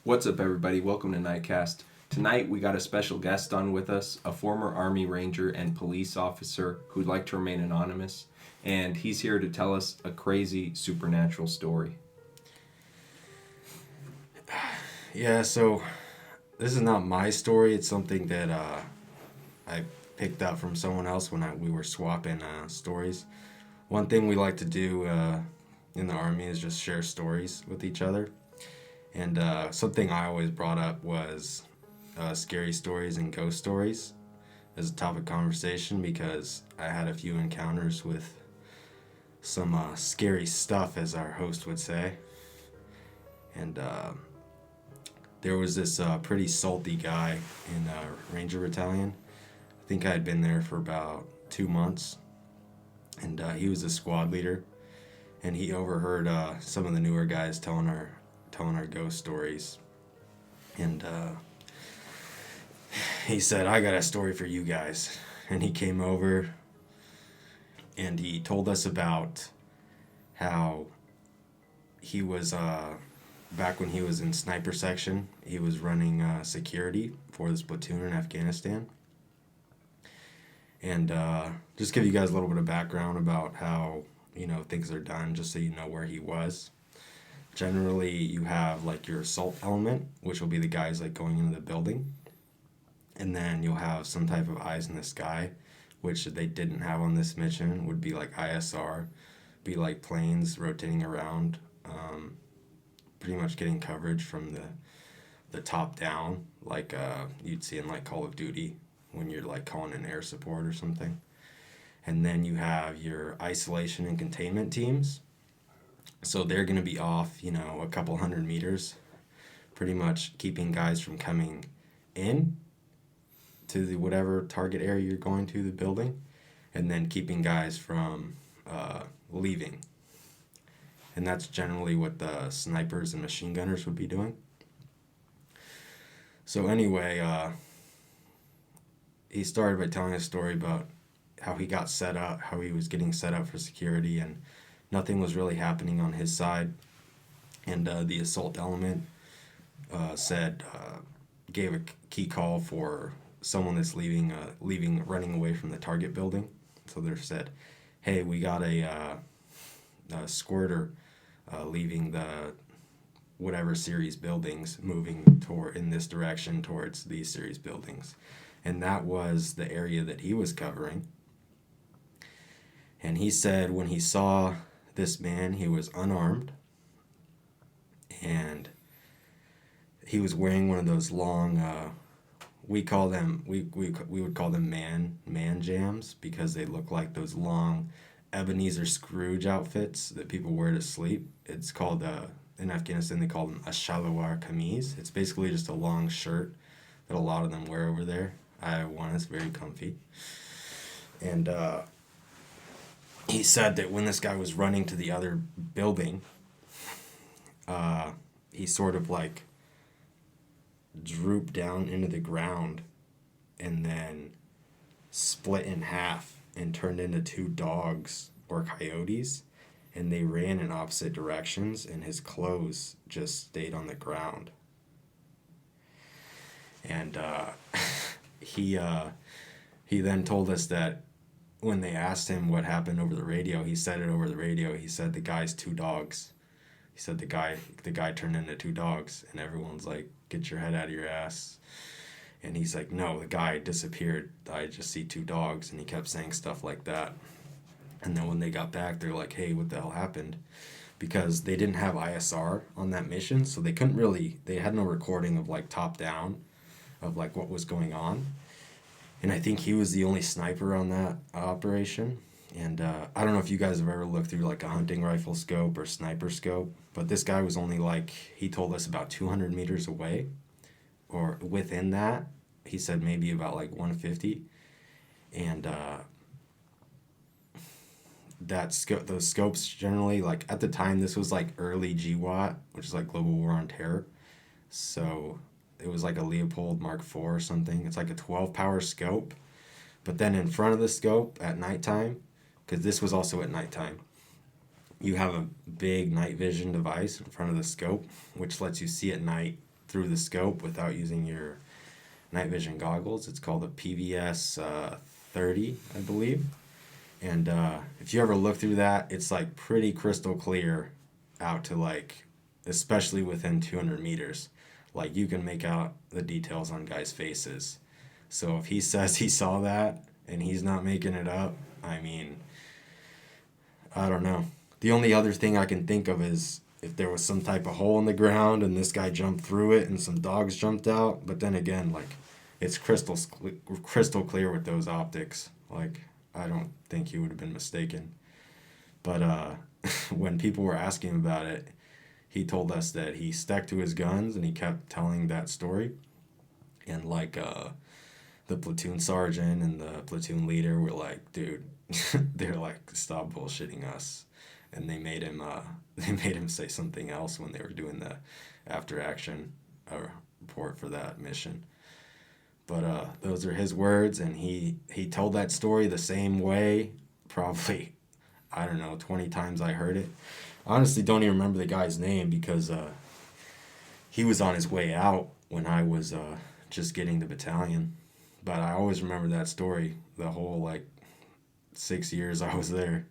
What's up, everybody? Welcome to Nightcast. Tonight, we got a special guest on with us, a former Army Ranger and police officer who'd like to remain anonymous, and he's here to tell us a crazy supernatural story. Yeah, so this is not my story. It's something that I picked up from someone else when we were swapping stories. One thing we like to do in the Army is just share stories with each other. And something I always brought up was scary stories and ghost stories as a topic of conversation because I had a few encounters with some scary stuff, as our host would say. And there was this pretty salty guy in Ranger Battalion. I think I had been there for about 2 months. And he was a squad leader. And he overheard some of the newer guys telling our ghost stories. And he said, I got a story for you guys. And he came over and he told us about how he was, back when he was in sniper section, he was running security for this platoon in Afghanistan. And just give you guys a little bit of background about how, things are done, just so you know where he was. Generally, you have like your assault element, which will be the guys like going into the building. And then you'll have some type of eyes in the sky, which they didn't have on this mission, would be like ISR, be like planes rotating around, pretty much getting coverage from the top down, like you'd see in like Call of Duty when you're like calling in air support or something. And then you have your isolation and containment teams. So they're going to be off, a couple 100 meters, pretty much keeping guys from coming in to the whatever target area you're going to, the building, and then keeping guys from leaving. And that's generally what the snipers and machine gunners would be doing. So anyway, he started by telling a story about how he got set up, how he was getting set up for security, and nothing was really happening on his side. And the assault element gave a key call for someone that's running away from the target building. So they said, hey, we got a squirter leaving the whatever series buildings, moving in this direction towards these series buildings. And that was the area that he was covering. And he said when he saw this man, he was unarmed, and he was wearing one of those long, we would call them man jams, because they look like those long Ebenezer Scrooge outfits that people wear to sleep. It's called, in Afghanistan, they call them a shalwar kameez. It's basically just a long shirt that a lot of them wear over there. I have one, it's very comfy. And he said that when this guy was running to the other building, he sort of like drooped down into the ground and then split in half and turned into two dogs or coyotes, and they ran in opposite directions, and his clothes just stayed on the ground. And he then told us that when they asked him what happened over the radio, he said it over the radio. He said the guy's two dogs. He said the guy turned into two dogs, and everyone's like, get your head out of your ass. And he's like, no, the guy disappeared. I just see two dogs. And he kept saying stuff like that. And then when they got back, they're like, hey, what the hell happened? Because they didn't have ISR on that mission, so they had no recording of like top down of like what was going on. And I think he was the only sniper on that operation. And I don't know if you guys have ever looked through like a hunting rifle scope or sniper scope, but this guy was only he told us about 200 meters away, or within that. He said maybe about like 150. And those scopes generally, like at the time, this was like early GWAT, which is like Global War on Terror. So it was like a Leopold Mark IV or something. It's like a 12-power scope. But then in front of the scope at nighttime, because this was also at nighttime, you have a big night vision device in front of the scope, which lets you see at night through the scope without using your night vision goggles. It's called a PVS 30, I believe. And if you ever look through that, it's like pretty crystal clear out to like, especially within 200 meters. Like you can make out the details on guys' faces. So if he says he saw that and he's not making it up, I mean, I don't know. The only other thing I can think of is if there was some type of hole in the ground and this guy jumped through it and some dogs jumped out. But then again, like it's crystal clear with those optics. Like I don't think he would have been mistaken. But when people were asking about it, he told us that he stuck to his guns and he kept telling that story. And like the platoon sergeant and the platoon leader were like, dude, they're like, stop bullshitting us. And they made him say something else when they were doing the after action report for that mission. But those are his words, and he told that story the same way probably, I don't know, 20 times I heard it. I honestly don't even remember the guy's name because he was on his way out when I was just getting the battalion. But I always remember that story the whole like 6 years I was there.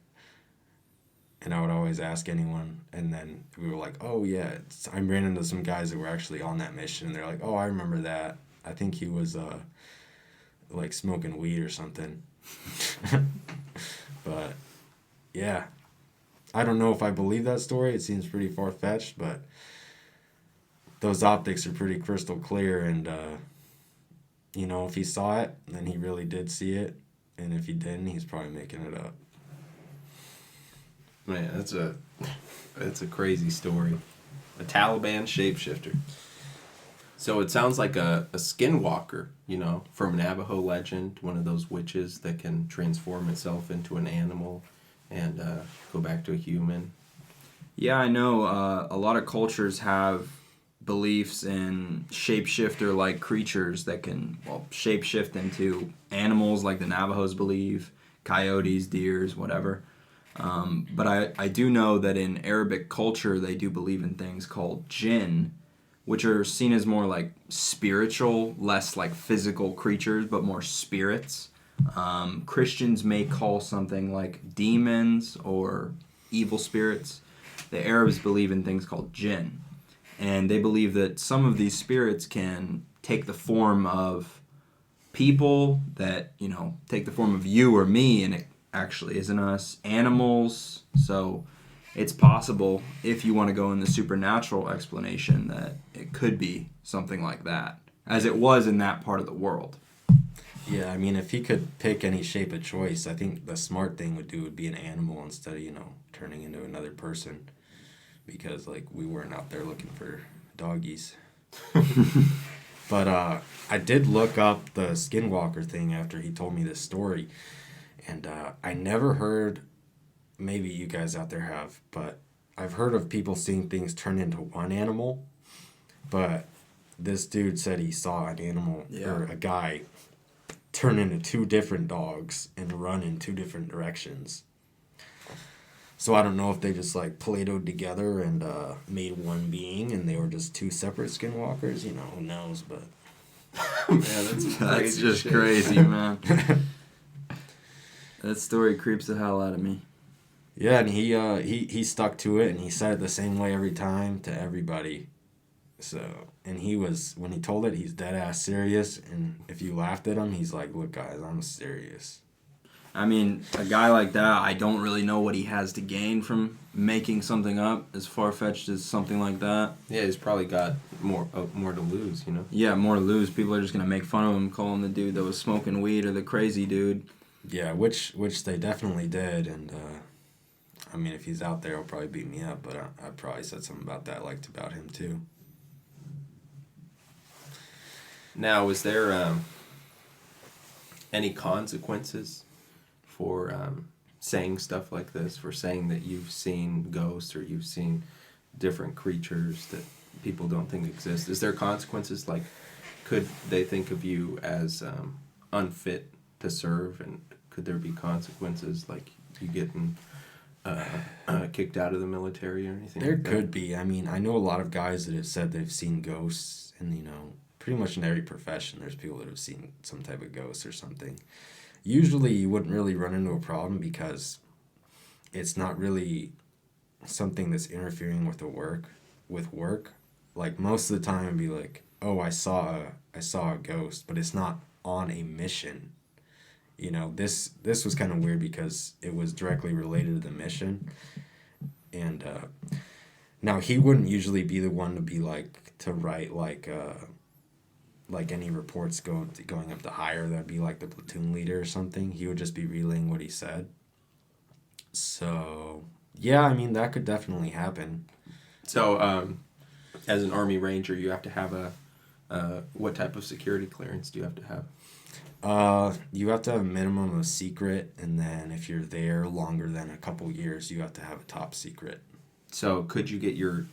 And I would always ask anyone, and then we were like, oh yeah, I ran into some guys that were actually on that mission, and they're like, oh, I remember that. I think he was like smoking weed or something. But yeah, I don't know if I believe that story. It seems pretty far-fetched, but those optics are pretty crystal clear, and you know, if he saw it, then he really did see it, and if he didn't, he's probably making it up. Man, that's a crazy story. A Taliban shapeshifter. So it sounds like a skinwalker, you know, from Navajo legend, one of those witches that can transform itself into an animal and go back to a human. Yeah, I know a lot of cultures have beliefs in shapeshifter-like creatures that can, well, shapeshift into animals like the Navajos believe, coyotes, deers, whatever. But I do know that in Arabic culture, they do believe in things called Jinn, which are seen as more like spiritual, less like physical creatures, but more spirits. Christians may call something like demons or evil spirits. The Arabs believe in things called Jinn. And they believe that some of these spirits can take the form of people that, you know, take the form of you or me, and it actually isn't us, animals. So it's possible, if you want to go in the supernatural explanation, that it could be something like that, as it was in that part of the world. Yeah, I mean, if he could pick any shape of choice, I think the smart thing would be an animal instead of, you know, turning into another person. Because, like, we weren't out there looking for doggies. But I did look up the skinwalker thing after he told me this story. And I never heard, maybe you guys out there have, but I've heard of people seeing things turn into one animal. But this dude said he saw an animal, or a guy, turn into two different dogs and run in two different directions. So I don't know if they just like Play-Doh'd together and made one being and they were just two separate skinwalkers. You know, who knows, but... Man, that's just crazy, man. That story creeps the hell out of me. Yeah, and he stuck to it, and he said it the same way every time to everybody. So, and he was, when he told it, he's dead ass serious, and if you laughed at him, he's like, look guys, I'm serious. I mean, a guy like that, I don't really know what he has to gain from making something up as far-fetched as something like that. Yeah, he's probably got more to lose, you know? Yeah, more to lose. People are just going to make fun of him, call him the dude that was smoking weed or the crazy dude. Yeah, which they definitely did, and I mean, if he's out there, he'll probably beat me up, but I probably said something about that I liked about him too. Now, is there any consequences for saying stuff like this, for saying that you've seen ghosts or you've seen different creatures that people don't think exist? Is there consequences? Like, could they think of you as unfit to serve, and could there be consequences like you getting kicked out of the military or anything? There like could be. I mean, I know a lot of guys that have said they've seen ghosts and pretty much in every profession, there's people that have seen some type of ghost or something. Usually, you wouldn't really run into a problem because it's not really something that's interfering with work. Like most of the time, it'd be like, oh, I saw a ghost, but it's not on a mission. This was kind of weird because it was directly related to the mission, and now he wouldn't usually be the one to write any reports going up to higher. That'd be like the platoon leader or something. He would just be relaying what he said. So yeah, I mean that could definitely happen. So as an Army Ranger, you have to have what type of security clearance do you have to have? You have to have a minimum of secret, and then if you're there longer than a couple years, you have to have a top secret. So could you get your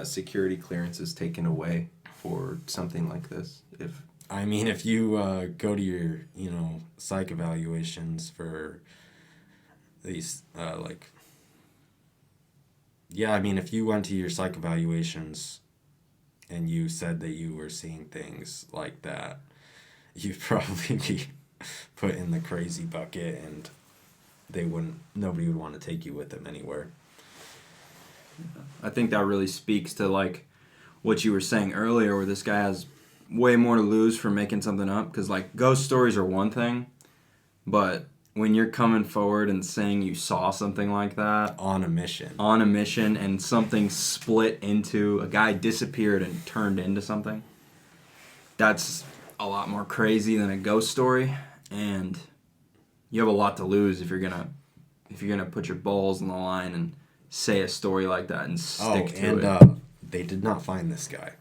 security clearances taken away for something like this? If you go to your, psych evaluations for these, if you went to your psych evaluations and you said that you were seeing things like that, you'd probably be put in the crazy bucket, and nobody would want to take you with them anywhere. I think that really speaks to like what you were saying earlier, where this guy has way more to lose from making something up. Because like ghost stories are one thing, but when you're coming forward and saying you saw something like that on a mission, and something split into, a guy disappeared and turned into something, that's a lot more crazy than a ghost story, and you have a lot to lose if you're gonna put your balls on the line and say a story like that and stick to it. They did not find this guy,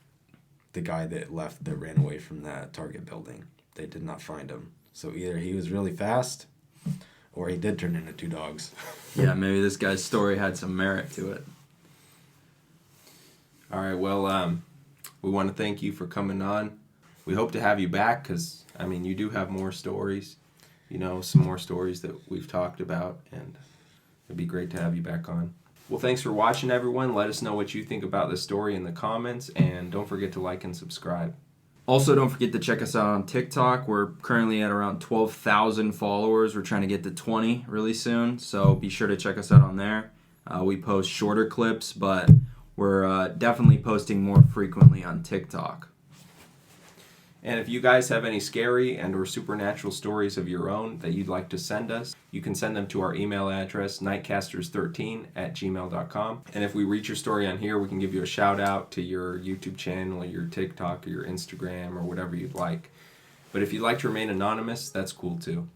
the guy that ran away from that Target building. They did not find him. So either he was really fast, or he did turn into two dogs. Yeah, maybe this guy's story had some merit to it. All right, well, we want to thank you for coming on. We hope to have you back because, you do have more stories, some more stories that we've talked about, and it'd be great to have you back on. Well, thanks for watching, everyone. Let us know what you think about this story in the comments, and don't forget to like and subscribe. Also, don't forget to check us out on TikTok. We're currently at around 12,000 followers. We're trying to get to 20 really soon, so be sure to check us out on there. We post shorter clips, but we're definitely posting more frequently on TikTok. And if you guys have any scary and or supernatural stories of your own that you'd like to send us, you can send them to our email address, nightcasters13@gmail.com. And if we reach your story on here, we can give you a shout out to your YouTube channel or your TikTok or your Instagram or whatever you'd like. But if you'd like to remain anonymous, that's cool too.